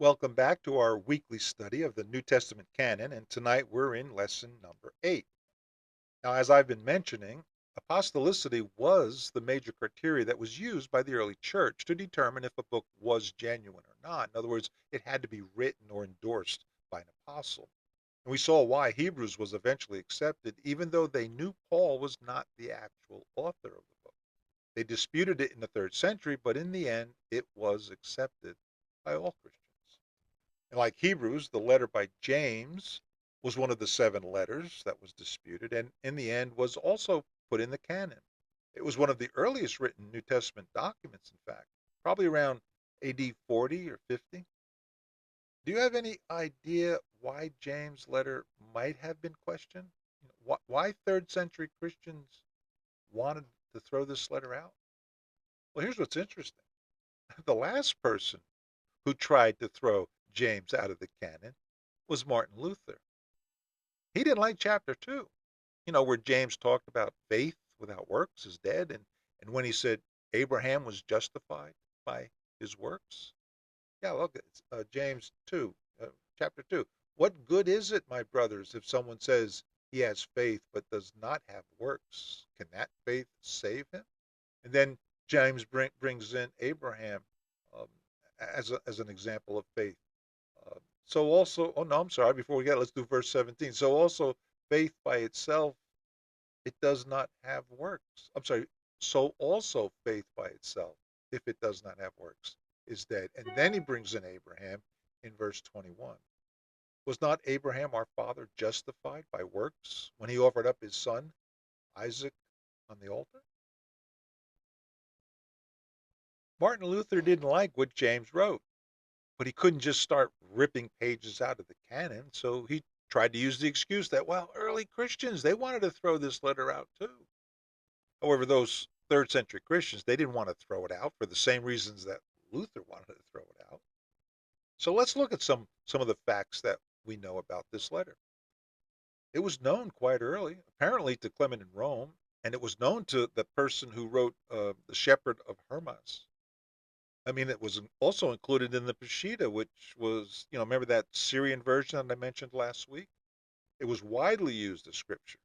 Welcome back to our weekly study of the New Testament Canon, and tonight we're in lesson number 8. Now, as I've been mentioning, apostolicity was the major criteria that was used by the early church to determine if a book was genuine or not. In other words, it had to be written or endorsed by an apostle. And we saw why Hebrews was eventually accepted, even though they knew Paul was not the actual author of the book. They disputed it in the 3rd century, but in the end, it was accepted by all Christians. And like Hebrews, the letter by James was one of the 7 letters that was disputed, and in the end was also put in the canon. It was one of the earliest written New Testament documents, in fact, probably around AD 40 or 50. Do you have any idea why James' letter might have been questioned? Why 3rd century Christians wanted to throw this letter out? Well, here's what's interesting. The last person who tried to throw James out of the canon was Martin Luther. He didn't like chapter 2, where James talked about faith without works is dead, and when he said Abraham was justified by his works. Yeah, look, it's James 2, chapter 2. What good is it, my brothers, if someone says he has faith but does not have works? Can that faith save him? And then James brings in Abraham um, as an example of faith. So also, oh no, I'm sorry. Before we get, let's do verse 17. So also, faith by itself, it does not have works. I'm sorry. So also, faith by itself, if it does not have works, is dead. And then he brings in Abraham in verse 21. Was not Abraham our father justified by works when he offered up his son Isaac on the altar? Martin Luther didn't like what James wrote, but he couldn't just start ripping pages out of the canon. So he tried to use the excuse that, well, early Christians, they wanted to throw this letter out too. However, those 3rd century Christians, they didn't want to throw it out for the same reasons that Luther wanted to throw it out. So let's look at some of the facts that we know about this letter. It was known quite early, apparently to Clement in Rome, and it was known to the person who wrote the Shepherd of Hermas. I mean, it was also included in the Peshitta, which was, remember that Syrian version that I mentioned last week? It was widely used as scripture.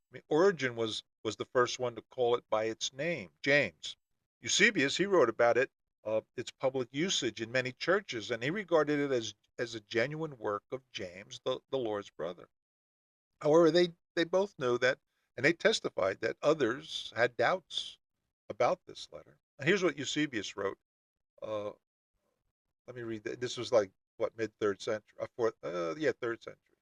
I mean, Origen was the first one to call it by its name, James. Eusebius, he wrote about it, its public usage in many churches, and he regarded it as a genuine work of James, the Lord's brother. However, they both knew that, and they testified that others had doubts about this letter. And here's what Eusebius wrote. Uh, Let me read that. This was like what, mid 3rd century, fourth, yeah, 3rd century.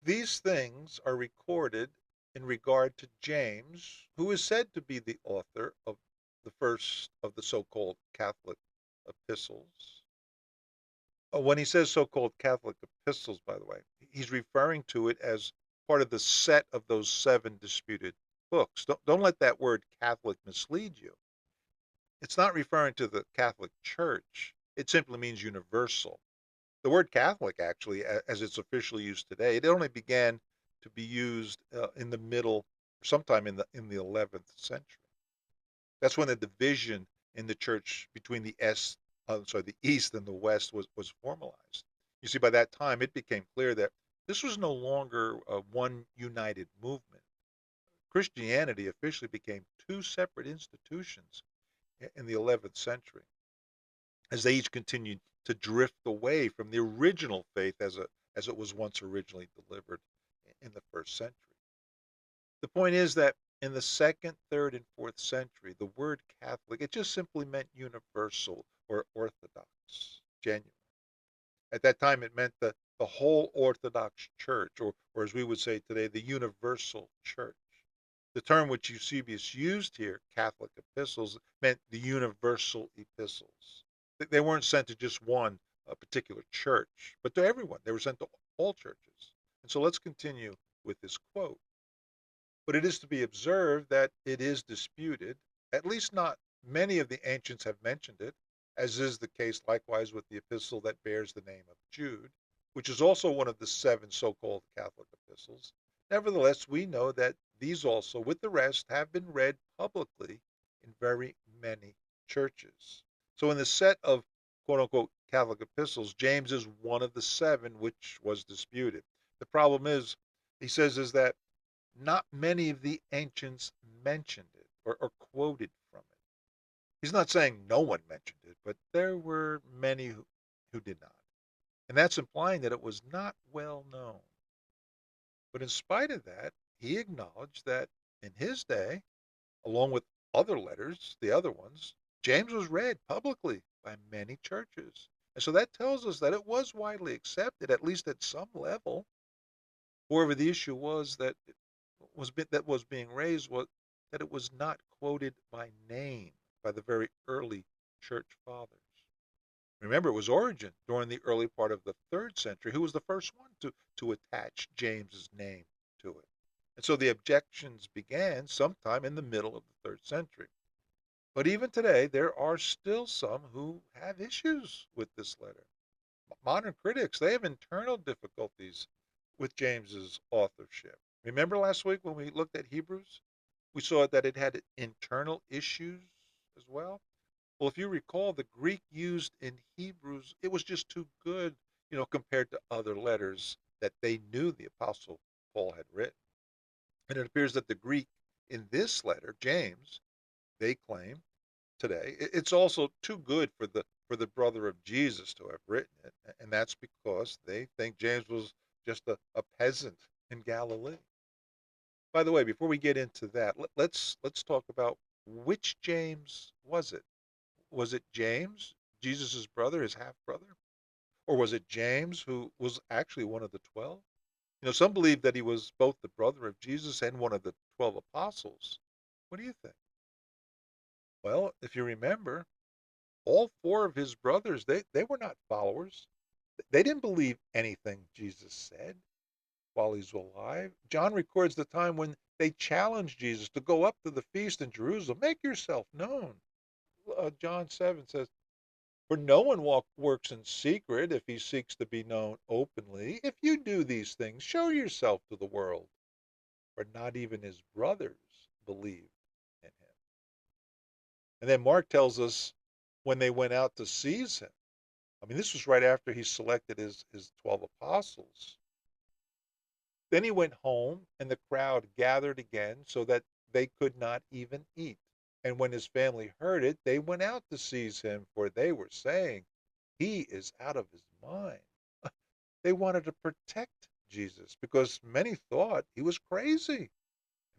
These things are recorded in regard to James, who is said to be the author of the first of the so-called Catholic epistles. When he says so-called Catholic epistles, by the way, he's referring to it as part of the set of those 7 disputed books. Don't let that word Catholic mislead you. It's not referring to the Catholic Church. It simply means universal. The word Catholic, actually, as it's officially used today, it only began to be used in the middle, sometime in the 11th century. That's when the division in the church between the East and the West was formalized. You see, by that time, it became clear that this was no longer one united movement. Christianity officially became 2 separate institutions in the 11th century, as they each continued to drift away from the original faith as it was once originally delivered in the 1st century. The point is that in the 2nd, 3rd, and 4th century, the word Catholic, it just simply meant universal or orthodox, genuine. At that time, it meant the whole Orthodox Church, or as we would say today, the universal church. The term which Eusebius used here, Catholic epistles, meant the universal epistles. They weren't sent to just one particular church, but to everyone. They were sent to all churches. And so let's continue with this quote. But it is to be observed that it is disputed, at least not many of the ancients have mentioned it, as is the case likewise with the epistle that bears the name of Jude, which is also one of the 7 so-called Catholic epistles. Nevertheless, we know that these also, with the rest, have been read publicly in very many churches. So in the set of quote unquote Catholic epistles, James is one of the seven which was disputed. The problem is, he says, is that not many of the ancients mentioned it or quoted from it. He's not saying no one mentioned it, but there were many who did not. And that's implying that it was not well known. But in spite of that, he acknowledged that in his day, along with other letters, the other ones, James was read publicly by many churches. And so that tells us that it was widely accepted, at least at some level. However, the issue was that was being raised was that it was not quoted by name by the very early church fathers. Remember, it was Origen during the early part of the 3rd century who was the first one to attach James's name to it. And so the objections began sometime in the middle of the 3rd century. But even today, there are still some who have issues with this letter. Modern critics, they have internal difficulties with James's authorship. Remember last week when we looked at Hebrews? We saw that it had internal issues as well. Well, if you recall, the Greek used in Hebrews, it was just too good, compared to other letters that they knew the Apostle Paul had written. And it appears that the Greek in this letter, James, they claim today, it's also too good for the brother of Jesus to have written it, and that's because they think James was just a peasant in Galilee. By the way, before we get into that, let's talk about which James was it. Was it James, Jesus' brother, his half brother? Or was it James, who was actually one of the 12? Some believe that he was both the brother of Jesus and one of the 12 apostles. What do you think? Well, if you remember, all four of his brothers, they were not followers. They didn't believe anything Jesus said while he's alive. John records the time when they challenged Jesus to go up to the feast in Jerusalem. Make yourself known. John 7 says, for no one works in secret if he seeks to be known openly. If you do these things, show yourself to the world. For not even his brothers believed in him. And then Mark tells us when they went out to seize him. I mean, this was right after he selected his 12 apostles. Then he went home, and the crowd gathered again so that they could not even eat. And when his family heard it, they went out to seize him, for they were saying, he is out of his mind. They wanted to protect Jesus because many thought he was crazy.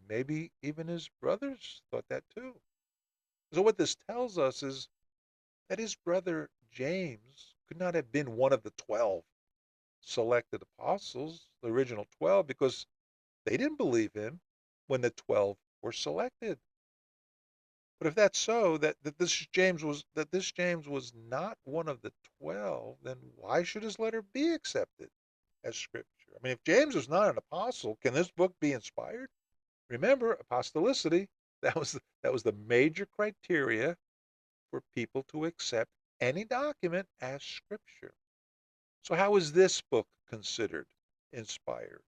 Maybe even his brothers thought that too. So what this tells us is that his brother James could not have been one of the 12 selected apostles, the original 12, because they didn't believe him when the 12 were selected. But if that's so, that this James was not one of the 12, then why should his letter be accepted as scripture? I mean, if James was not an apostle, can this book be inspired? Remember, apostolicity, that was the major criteria for people to accept any document as scripture. So how is this book considered inspired?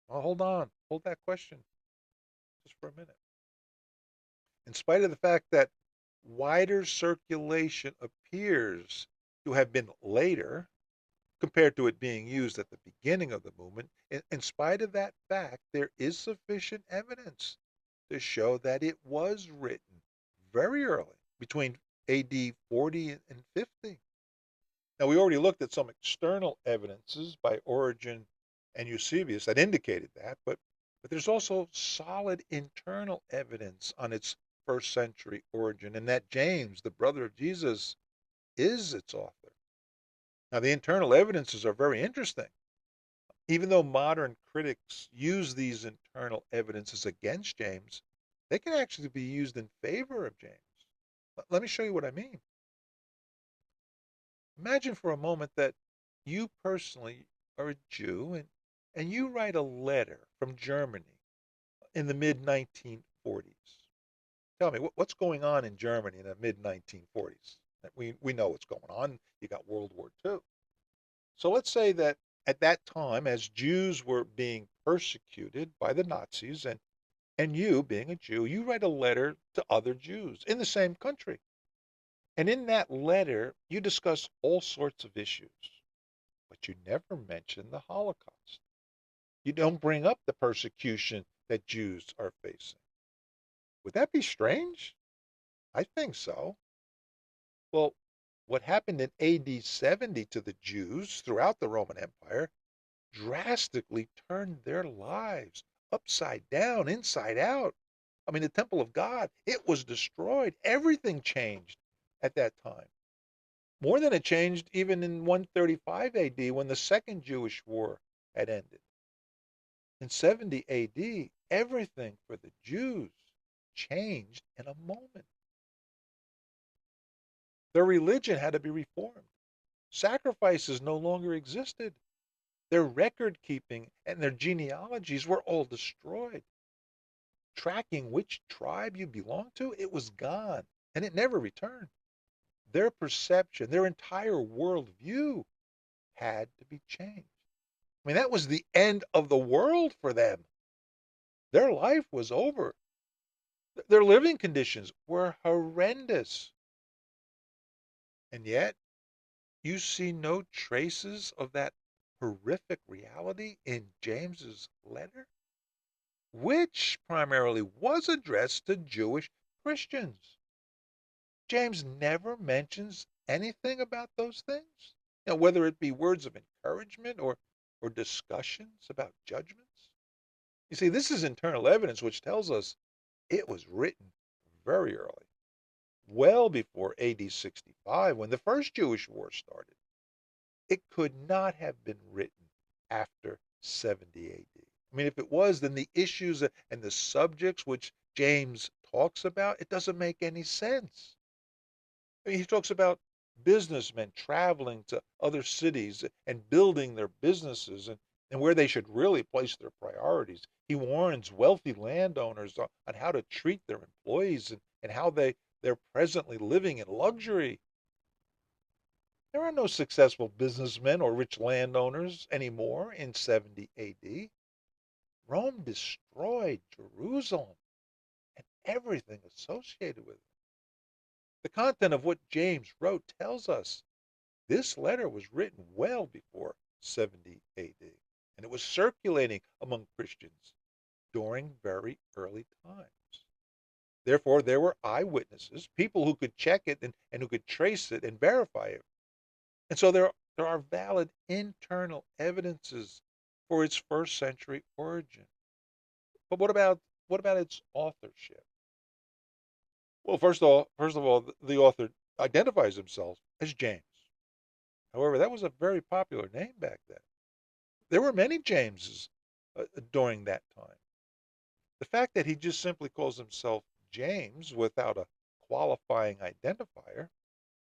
Well, hold on. Hold that question just for a minute. In spite of the fact that wider circulation appears to have been later compared to it being used at the beginning of the movement, in spite of that fact, there is sufficient evidence to show that it was written very early, between AD 40 and 50. Now, we already looked at some external evidences by Origen and Eusebius that indicated that, but there's also solid internal evidence on its 1st century origin, and that James, the brother of Jesus, is its author. Now, the internal evidences are very interesting. Even though modern critics use these internal evidences against James, they can actually be used in favor of James. Let me show you what I mean. Imagine for a moment that you personally are a Jew and you write a letter from Germany in the mid 1940s. Tell me, what's going on in Germany in the mid 1940s? We know what's going on. You got World War II. So let's say that at that time, as Jews were being persecuted by the Nazis, and you, being a Jew, you write a letter to other Jews in the same country. And in that letter, you discuss all sorts of issues, but you never mention the Holocaust. You don't bring up the persecution that Jews are facing. Would that be strange? I think so. Well, what happened in AD 70 to the Jews throughout the Roman Empire drastically turned their lives upside down, inside out. I mean, the temple of God, it was destroyed. Everything changed at that time. More than it changed even in 135 AD when the Second Jewish War had ended. In 70 AD, everything for the Jews changed in a moment. Their religion had to be reformed. Sacrifices no longer existed. Their record keeping and their genealogies were all destroyed. Tracking which tribe you belonged to, it was gone and it never returned. Their perception, their entire worldview had to be changed. I mean, that was the end of the world for them. Their life was over. Their living conditions were horrendous. And yet, you see no traces of that horrific reality in James's letter, which primarily was addressed to Jewish Christians. James never mentions anything about those things, whether it be words of encouragement or discussions about judgments. You see, this is internal evidence which tells us it was written very early, well before AD 65, when the first Jewish war started. It could not have been written after 70 AD. I mean, if it was, then the issues and the subjects which James talks about, it doesn't make any sense. I mean, he talks about businessmen traveling to other cities and building their businesses and where they should really place their priorities. He warns wealthy landowners on how to treat their employees and how they're presently living in luxury. There are no successful businessmen or rich landowners anymore in 70 AD. Rome destroyed Jerusalem and everything associated with it. The content of what James wrote tells us this letter was written well before 70 AD, and it was circulating among Christians during very early times. Therefore, there were eyewitnesses, people who could check it and who could trace it and verify it. And so there are valid internal evidences for its first century origin. But what about its authorship? Well, first of all, the author identifies himself as James. However, that was a very popular name back then. There were many Jameses during that time. The fact that he just simply calls himself James without a qualifying identifier,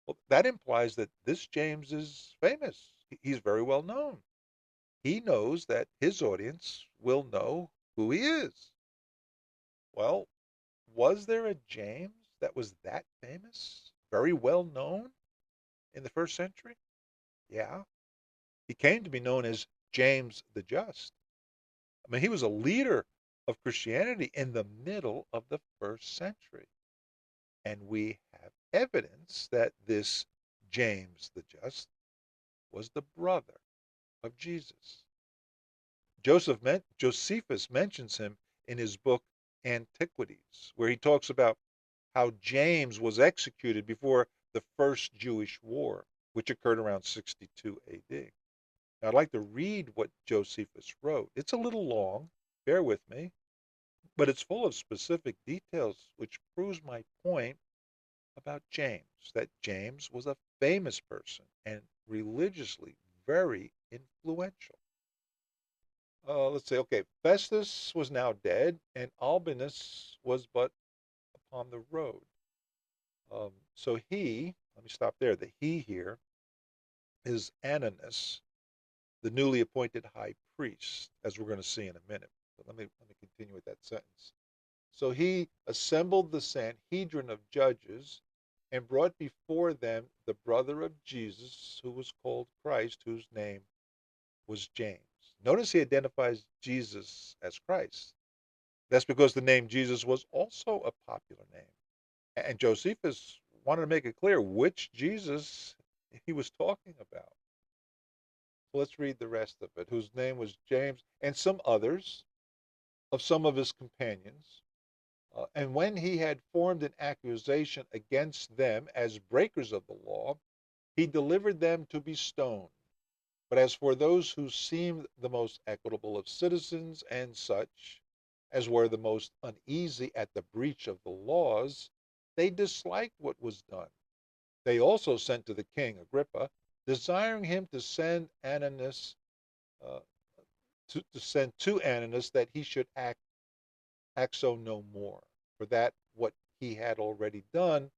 well, that implies that this James is famous. He's very well known. He knows that his audience will know who he is. Well, was there a James that was that famous, very well known in the first century? Yeah. He came to be known as James the Just. I mean, he was a leader of Christianity in the middle of the first century. And we have evidence that this James the Just was the brother of Jesus. Josephus mentions him in his book Antiquities, where he talks about how James was executed before the first Jewish war, which occurred around 62 AD. Now, I'd like to read what Josephus wrote. It's a little long, bear with me, but it's full of specific details which proves my point about James, that James was a famous person and religiously very influential. Let's say, okay, Festus was now dead, and Albinus was but upon the road. So let me stop there. The he here is Ananus, the newly appointed high priest, as we're going to see in a minute. But let me continue with that sentence. So he assembled the Sanhedrin of judges and brought before them the brother of Jesus, who was called Christ, whose name was James. Notice he identifies Jesus as Christ. That's because the name Jesus was also a popular name. And Josephus wanted to make it clear which Jesus he was talking about. So let's read the rest of it. Whose name was James, and some others of some of his companions. And when he had formed an accusation against them as breakers of the law, he delivered them to be stoned. But as for those who seemed the most equitable of citizens, and such as were the most uneasy at the breach of the laws, they disliked what was done. They also sent to the king Agrippa, desiring him to send Ananias, uh, to send to Ananias that he should act so no more, for that what he had already done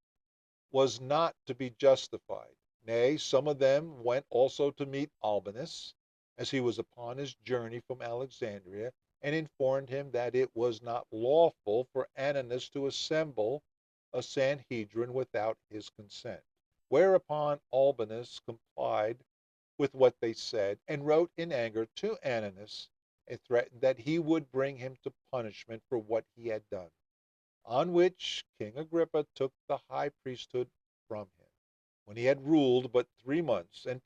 was not to be justified. Nay, some of them went also to meet Albanus, as he was upon his journey from Alexandria, and informed him that it was not lawful for Ananias to assemble a Sanhedrin without his consent. Whereupon Albanus complied with what they said, and wrote in anger to Ananias, and threatened that he would bring him to punishment for what he had done. On which King Agrippa took the high priesthood from him, when he had ruled but 3 months, and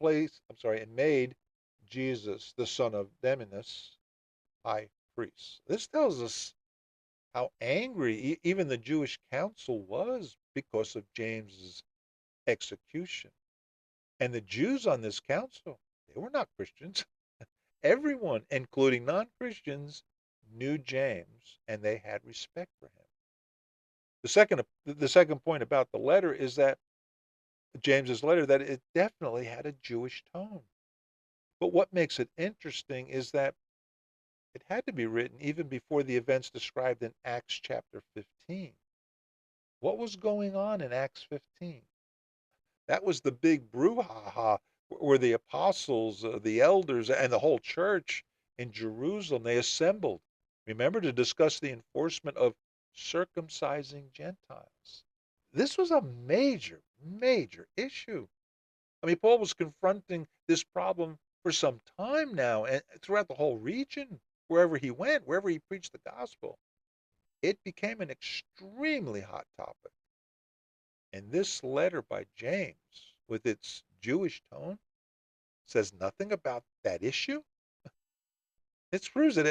made Jesus, the son of Demenas, high priest. This tells us how angry even the Jewish council was because of James's execution. And the Jews on this council, they were not Christians. Everyone, including non-Christians, knew James, and they had respect for him. The second point about the letter is that James's letter, that it definitely had a Jewish tone. But what makes it interesting is that it had to be written even before the events described in Acts chapter 15. What was going on in Acts 15? That was the big brouhaha where the apostles, the elders, and the whole church in Jerusalem, they assembled. Remember, to discuss the enforcement of circumcising Gentiles. This was a major, major issue. I mean, Paul was confronting this problem for some time now, and throughout the whole region, wherever he went, wherever he preached the gospel, it became an extremely hot topic. And this letter by James, with its Jewish tone, says nothing about that issue. This proves that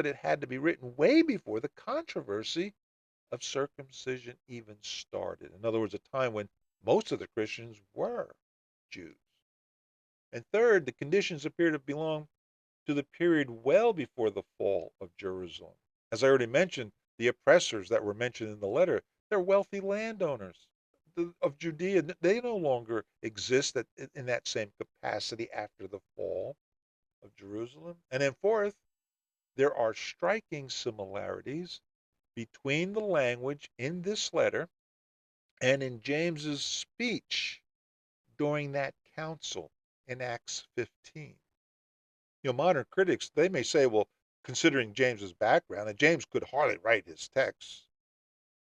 it had to be written way before the controversy of circumcision even started. In other words, a time when most of the Christians were Jews. And third, the conditions appear to belong to the period well before the fall of Jerusalem. As I already mentioned, the oppressors that were mentioned in the letter, they're wealthy landowners of Judea. They no longer exist in that same capacity after the fall of Jerusalem. And then fourth, there are striking similarities between the language in this letter and in James's speech during that council in Acts 15. Modern critics, they may say, well, considering James's background, and James could hardly write his texts,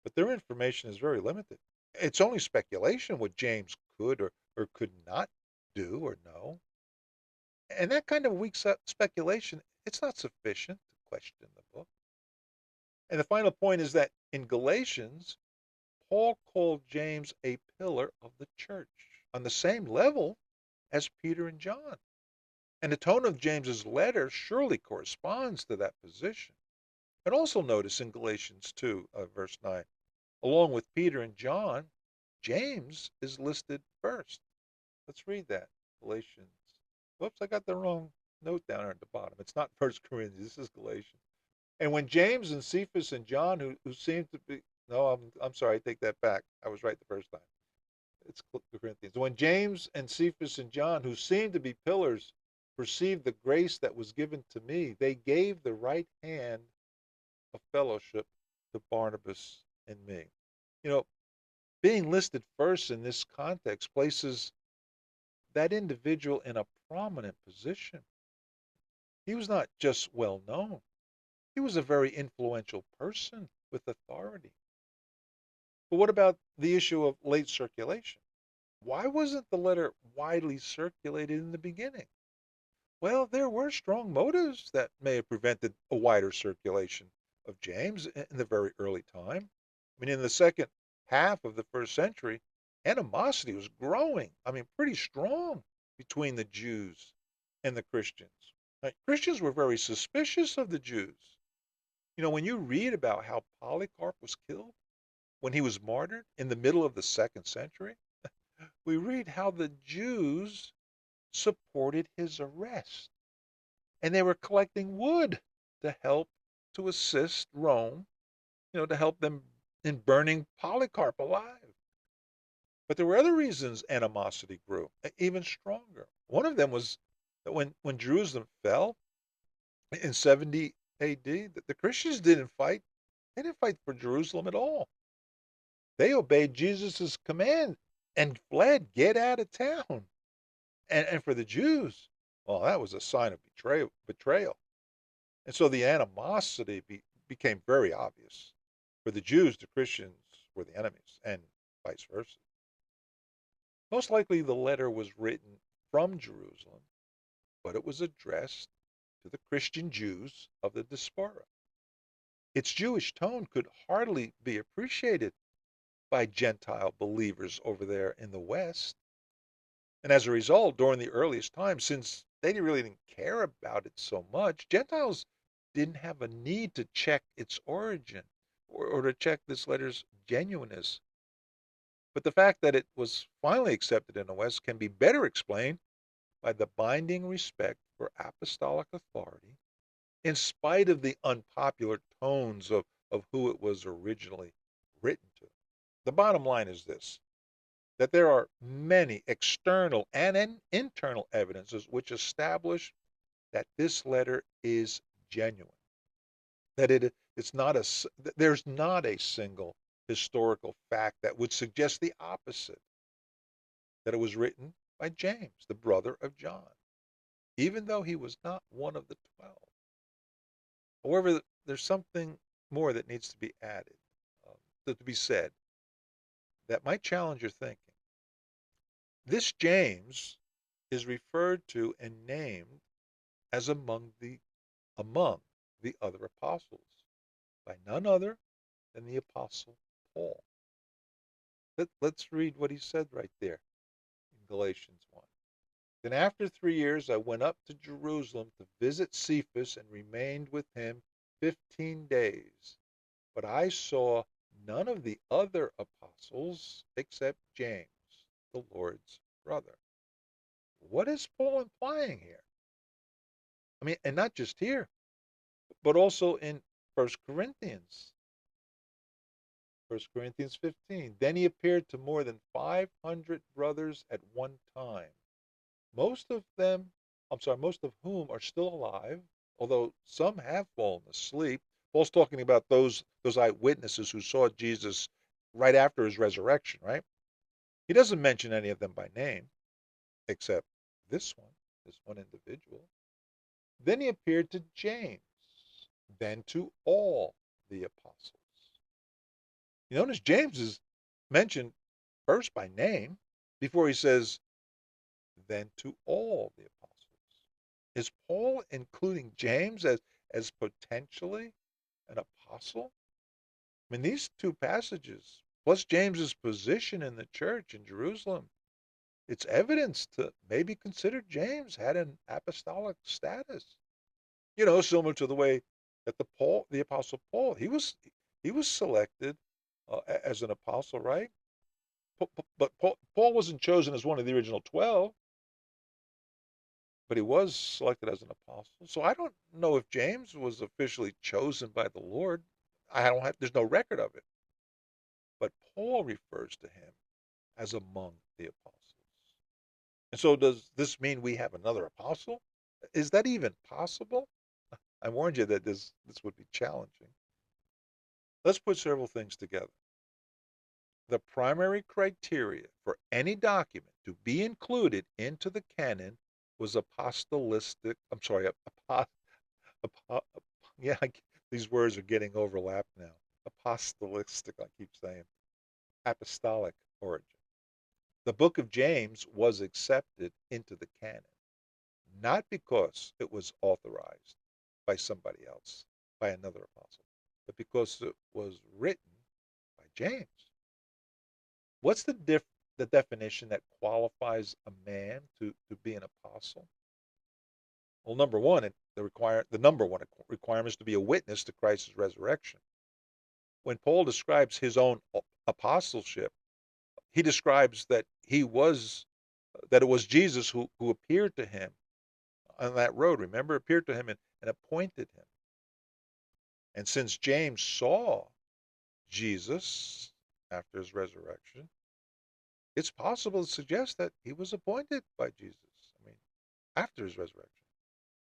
but their information is very limited. It's only speculation what James could or could not do or know. And that kind of weak speculation, it's not sufficient to question the book. And the final point is that in Galatians, Paul called James a pillar of the church on the same level as Peter and John. And the tone of James's letter surely corresponds to that position. And also notice in Galatians 2, verse 9, along with Peter and John, James is listed first. Let's read that. Galatians. Whoops, I got the wrong note down there at the bottom. It's not First Corinthians. This is Galatians. And when James and Cephas and John, who seemed to be, no, I'm sorry, I take that back. I was right the first time. It's Corinthians. When James and Cephas and John, who seemed to be pillars, perceived the grace that was given to me, they gave the right hand of fellowship to Barnabas and me. Being listed first in this context places that individual in a prominent position. He was not just well known. He was a very influential person with authority. But what about the issue of late circulation? Why wasn't the letter widely circulated in the beginning? Well, there were strong motives that may have prevented a wider circulation of James in the very early time. I mean, in the second half of the first century, animosity was growing. I mean, pretty strong between the Jews and the Christians. Christians were very suspicious of the Jews. When you read about how Polycarp was killed, when he was martyred in the middle of the second century, we read how the Jews supported his arrest. And they were collecting wood to help to assist Rome, to help them in burning Polycarp alive. But there were other reasons animosity grew even stronger. One of them was that when Jerusalem fell in 70 AD, the Christians didn't fight. They didn't fight for Jerusalem at all. They obeyed Jesus' command and fled, get out of town. And for the Jews, well, that was a sign of betrayal. And so the animosity became very obvious. For the Jews, the Christians were the enemies, and vice versa. Most likely the letter was written from Jerusalem, but it was addressed to the Christian Jews of the diaspora. Its Jewish tone could hardly be appreciated by Gentile believers over there in the West. And as a result, during the earliest times, since they really didn't care about it so much, Gentiles didn't have a need to check its origin or to check this letter's genuineness. But the fact that it was finally accepted in the West can be better explained by the binding respect for apostolic authority, in spite of the unpopular tones of who it was originally written to. The bottom line is this: that there are many external and internal evidences which establish that this letter is genuine. That there's not a single historical fact that would suggest the opposite. That it was written by James, the brother of John, even though he was not one of the 12. However, there's something more that needs to be added, to be said, that might challenge your thinking. This James is referred to and named as among the other apostles by none other than the apostle Paul. Let's read what he said right there in Galatians 1. Then after 3 years I went up to Jerusalem to visit Cephas and remained with him 15 days. But I saw none of the other apostles except James, the Lord's brother. What is Paul implying here? I mean, and not just here, but also in 1 Corinthians. 1 Corinthians 15. Then he appeared to more than 500 brothers at one time. Most of whom are still alive, although some have fallen asleep. Paul's talking about those eyewitnesses who saw Jesus right after his resurrection, right? He doesn't mention any of them by name, except this one individual. Then he appeared to James, then to all the apostles. You notice James is mentioned first by name before he says, then to all the apostles. Is Paul including James as potentially an apostle? I mean, these two passages, plus James's position in the church in Jerusalem, it's evidence to maybe consider James had an apostolic status. Similar to the way that the apostle Paul, he was selected as an apostle, right? But Paul wasn't chosen as one of the original 12, but he was selected as an apostle. So I don't know if James was officially chosen by the Lord. There's no record of it. But Paul refers to him as among the apostles. And so does this mean we have another apostle? Is that even possible? I warned you that this would be challenging. Let's put several things together. The primary criteria for any document to be included into the canon was apostolistic. I'm sorry, yeah, these words are getting overlapped now. Apostolistic, I keep saying. Apostolic origin. The book of James was accepted into the canon, not because it was authorized by somebody else, by another apostle, but because it was written by James. What's the the definition that qualifies a man to be an apostle? Well, number one, the number one requirement is to be a witness to Christ's resurrection. When Paul describes his own apostleship, he describes that it was Jesus who appeared to him on that road. Remember, appeared to him and appointed him. And since James saw Jesus after his resurrection, it's possible to suggest that he was appointed by Jesus. I mean, after his resurrection.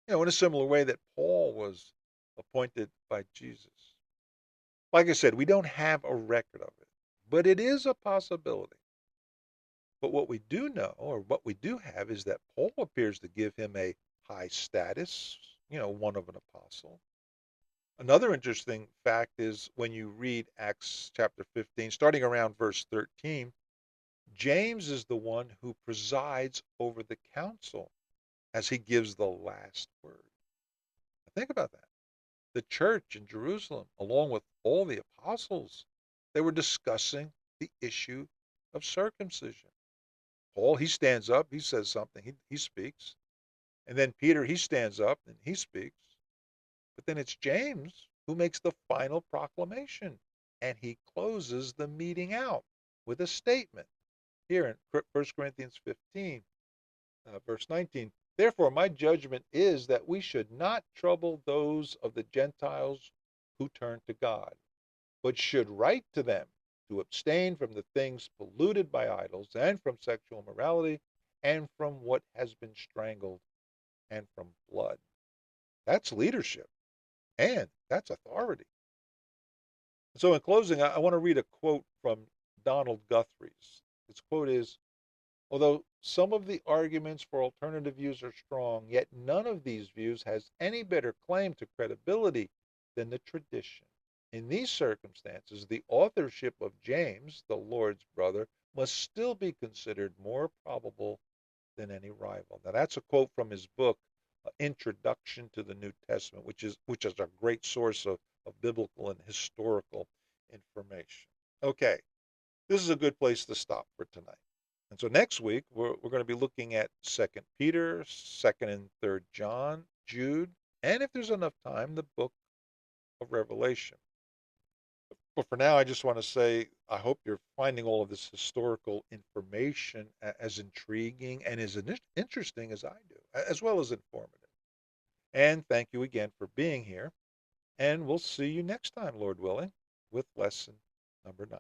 In a similar way that Paul was appointed by Jesus. Like I said, we don't have a record of it, but it is a possibility. But what we do know, or what we do have, is that Paul appears to give him a high status, one of an apostle. Another interesting fact is when you read Acts chapter 15, starting around verse 13, James is the one who presides over the council as he gives the last word. Think about that. The church in Jerusalem, along with all the apostles, they were discussing the issue of circumcision. Paul, he stands up, he says something, he speaks. And then Peter, he stands up and he speaks. But then it's James who makes the final proclamation. And he closes the meeting out with a statement. Here in 1 Corinthians 15, verse 19. Therefore, my judgment is that we should not trouble those of the Gentiles who turn to God, but should write to them to abstain from the things polluted by idols, and from sexual immorality, and from what has been strangled, and from blood. That's leadership, and that's authority. So in closing, I want to read a quote from Donald Guthrie's. His quote is, although some of the arguments for alternative views are strong, yet none of these views has any better claim to credibility than the tradition. In these circumstances, the authorship of James, the Lord's brother, must still be considered more probable than any rival. Now that's a quote from his book, Introduction to the New Testament, which is a great source of biblical and historical information. Okay, this is a good place to stop for tonight. And so next week, we're going to be looking at 2 Peter, 2nd and 3rd John, Jude, and if there's enough time, the book of Revelation. But for now, I just want to say I hope you're finding all of this historical information as intriguing and as interesting as I do, as well as informative. And thank you again for being here. And we'll see you next time, Lord willing, with lesson number 9.